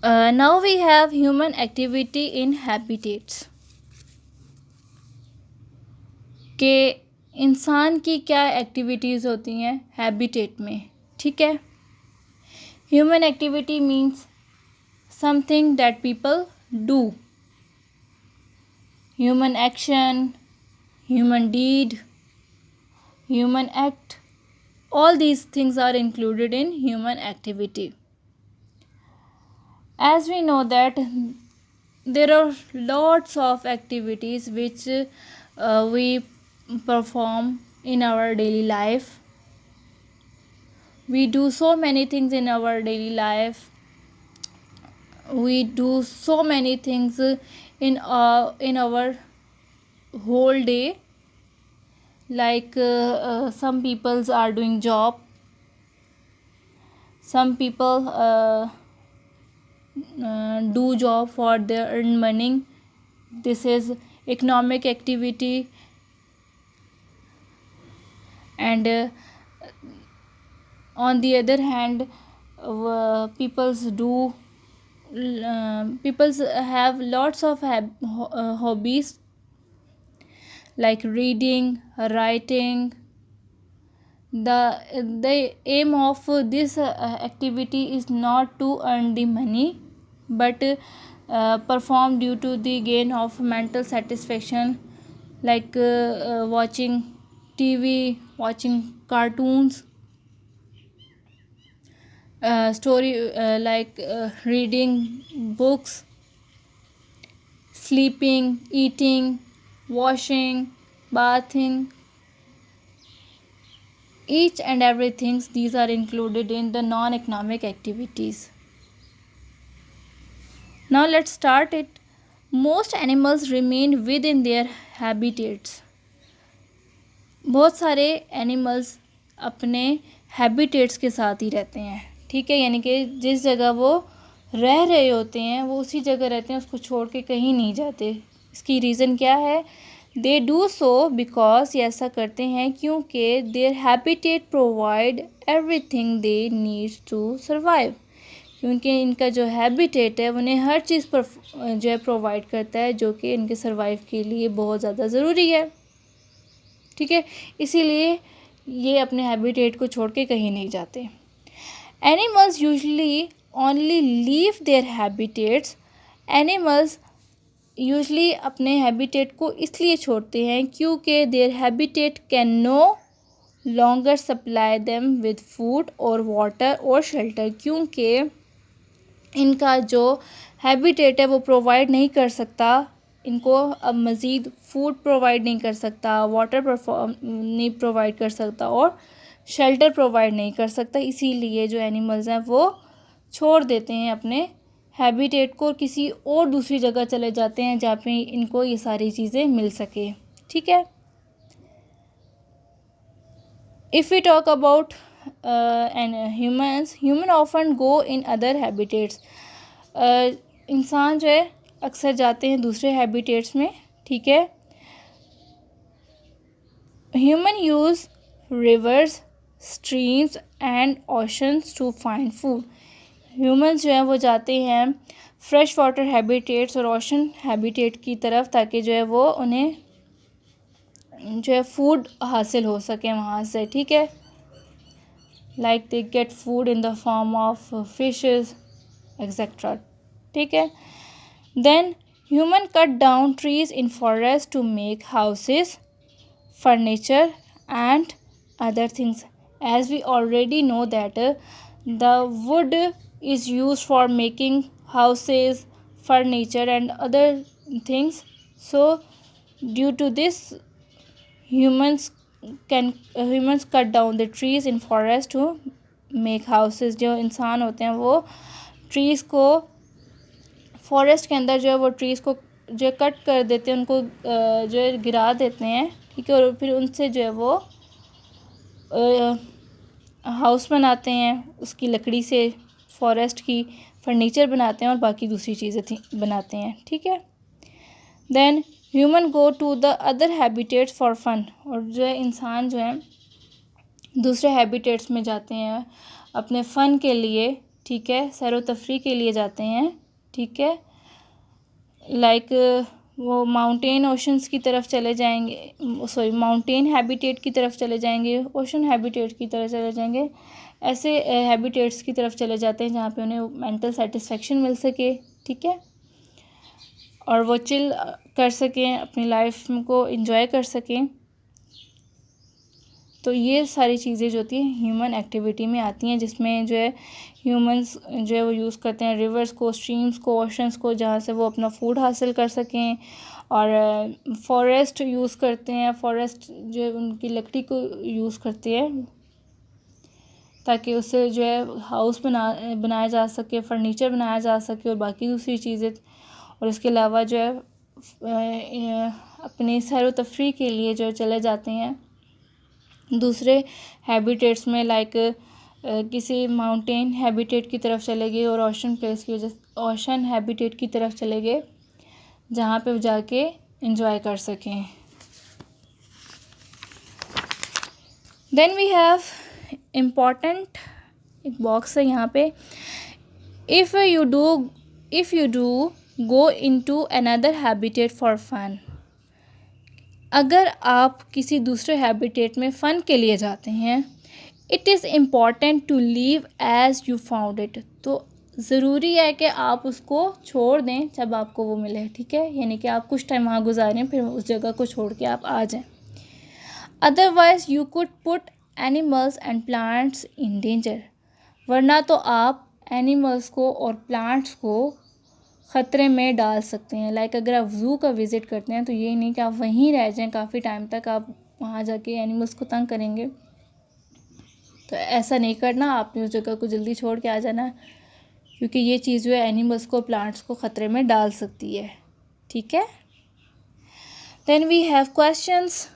Now we have human activity in habitats. कि इंसान की क्या एक्टिविटीज़ होती हैं हैबिटेट में. ठीक है. Human activity means something that people do. Human action, human deed, human act, all these things are included in human activity. As we know that there are lots of activities which we perform in our daily life. We do so many things in our daily life. We do so many things in our whole day. Like some peoples are doing job, some people do job for their earn money. This is economic activity. And on the other hand, peoples have lots of hobbies like reading, writing. The aim of this activity is not to earn the money, but perform due to the gain of mental satisfaction, like watching TV, watching cartoons, story, like reading books, sleeping, eating, washing, bathing, each and everything. These are included in the non-economic activities. Now let's start it. Most animals remain within their habitats. बहुत सारे animals अपने habitats के साथ ही रहते हैं. ठीक है. यानी कि जिस जगह वो रह रहे होते हैं वो उसी जगह रहते हैं, उसको छोड़ के कहीं नहीं जाते. इसकी रीज़न क्या है? दे डू सो बिकॉज ये ऐसा करते हैं क्योंकि their habitat provide everything they need to survive. क्योंकि इनका जो हैबिटेट है उन्हें हर चीज़ पर जो है प्रोवाइड करता है जो कि इनके सर्वाइव के लिए बहुत ज़्यादा ज़रूरी है. ठीक है. इसीलिए ये अपने हैबिटेट को छोड़ के कहीं नहीं जाते. Animals usually only live their habitats. Animals usually अपने हैबिटेट को इसलिए छोड़ते हैं क्योंकि their habitat can no longer supply them with food और वाटर और शेल्टर. क्योंकि इनका जो हैबिटेट है वो प्रोवाइड नहीं कर सकता, इनको अब मज़ीद फूड प्रोवाइड नहीं कर सकता, वाटर नहीं प्रोवाइड कर सकता और शेल्टर प्रोवाइड नहीं कर सकता. इसीलिए जो एनिमल्स हैं वो छोड़ देते हैं अपने हैबिटेट को, किसी और दूसरी जगह चले जाते हैं जहाँ पे इनको ये सारी चीज़ें मिल सके. ठीक है. If we talk about human often go in other habitats. इंसान जो है अक्सर जाते हैं दूसरे हैबिटेट्स में. ठीक है. Human use rivers, streams and oceans to find food. Humans जो हैं वो जाते हैं फ्रेश वाटर हैबिटेट्स और ओशन हैबिटेट की तरफ ताकि जो है वो उन्हें जो है फूड हासिल हो सके वहाँ से. ठीक है. Like they get food in the form of fishes etcetera. ठीक है. Then human cut down trees in forest to make houses, furniture and other things. As we already know that the wood is used for making houses, furniture and other things. So due to this humans cut down the trees in forest to make houses. जो इंसान होते हैं वो trees को forest के अंदर जो है वो trees को जो कट कर देते हैं, उनको जो है गिरा देते हैं. ठीक है. और फिर उनसे जो है वो हाउस बनाते हैं उसकी लकड़ी से, फॉरेस्ट की फर्नीचर बनाते हैं और बाकी दूसरी चीज़ें बनाते हैं. ठीक है. Then human go to the other habitats for fun. और जो है इंसान जो है दूसरे हैबिटेट्स में जाते हैं अपने फ़न के लिए. ठीक है, सैर व तफरी के लिए जाते हैं, ठीक है, लाइक वो माउंटेन ओशंस की तरफ चले जाएंगे, सॉरी माउंटेन हैबिटेट की तरफ चले जाएंगे, ओशन हैबिटेट की तरफ चले जाएंगे, ऐसे हैबिटेट्स की तरफ चले जाते हैं जहाँ पे उन्हें मेंटल सेटिस्फेक्शन मिल सके, ठीक है, और वो चिल कर सकें, अपनी लाइफ को एंजॉय कर सकें। तो ये सारी चीज़ें जो होती हैं ह्यूमन एक्टिविटी में आती हैं, जिसमें जो है ह्यूमंस जो है वो यूज़ करते हैं रिवर्स को, स्ट्रीम्स को, ओशंस को, जहाँ से वो अपना फूड हासिल कर सकें, और फॉरेस्ट यूज़ करते हैं, फॉरेस्ट जो है उनकी लकड़ी को यूज़ करते हैं ताकि उससे जो है हाउस बनाया जा सके, फर्नीचर बनाया जा सके और बाकी दूसरी चीज़ें। और इसके अलावा जो है अपनी सैर व तफरी के लिए जो चले जाते हैं दूसरे हैबिटेट्स में, लाइक किसी माउंटेन हैबिटेट की तरफ चले गए और ओशन हैबिटेट की तरफ चले गए जहाँ पे वो जाके एंजॉय कर सकें। देन वी हैव इम्पॉर्टेंट एक बॉक्स है यहाँ पे, if you do go into another habitat for fun. अगर आप किसी दूसरे हैबिटेट में फ़न के लिए जाते हैं, it is important to leave as you found it. तो ज़रूरी है कि आप उसको छोड़ दें जब आपको वो मिले, ठीक है, यानी कि आप कुछ टाइम वहाँ गुजारें फिर उस जगह को छोड़ के आप आ जाएं। Otherwise you could put animals and plants in danger. वरना तो आप एनिमल्स को और प्लांट्स को ख़तरे में डाल सकते हैं। लाइक अगर आप ज़ू का विज़िट करते हैं तो ये नहीं कि आप वहीं रह जाएं काफ़ी टाइम तक, आप वहाँ जाके एनिमल्स को तंग करेंगे, तो ऐसा नहीं करना, आपने उस जगह को जल्दी छोड़ के आ जाना, क्योंकि ये चीज़ जो है एनिमल्स को, प्लांट्स को ख़तरे में डाल सकती है, ठीक है। Then we have questions,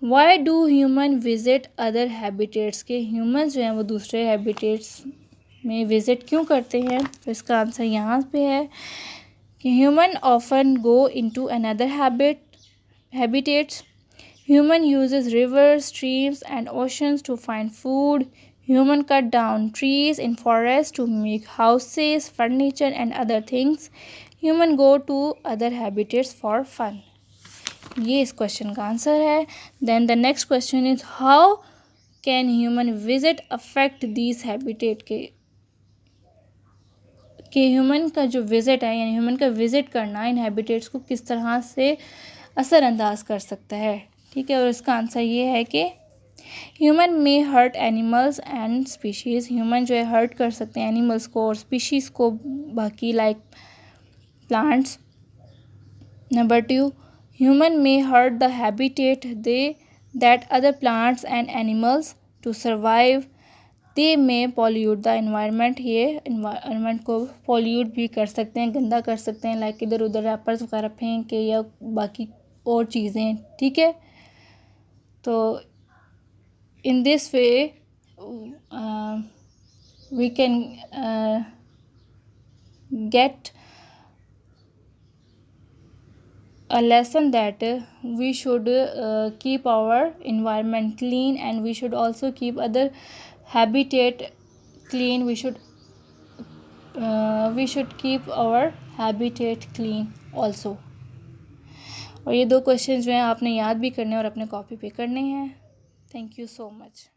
why do human visit other habitats. के ह्यूमन जो हैं वो दूसरे हैबिटेट्स में विज़िट क्यों करते हैं, तो इसका आंसर यहाँ पे है कि human often go into another habitats. Human uses rivers, streams and oceans to find food. Human cut down trees in forest to make houses, furniture and other things. Human go to other habitats for fun. ये इस question का answer है। Then the next question is, how can human visit affect these habitat. के human का जो visit है, यानी human का विज़िट करना इन हैबिटेट्स को किस तरह से असरअंदाज कर सकता है, ठीक है। और इसका आंसर ये है कि human may hurt animals and species. Human जो है हर्ट कर सकते हैं एनिमल्स को और स्पीशीज़ को, बाकी like plants. Number 2, human may hurt the habitat that other plants and animals to survive. They may pollute the environment. ये एनवायरनमेंट को पॉल्यूट भी कर सकते हैं, गंदा कर सकते हैं, लाइक इधर उधर रैपर्स वगैरह फेंक के या बाकी और चीज़ें, ठीक है। तो in this way we can get a lesson that we should keep our environment clean, and we should also keep other habitat clean. We should keep our habitat clean also. और ये 2 क्वेश्चन जो हैं आपने याद भी करने और अपने कॉपी पे करने हैं। Thank you so much.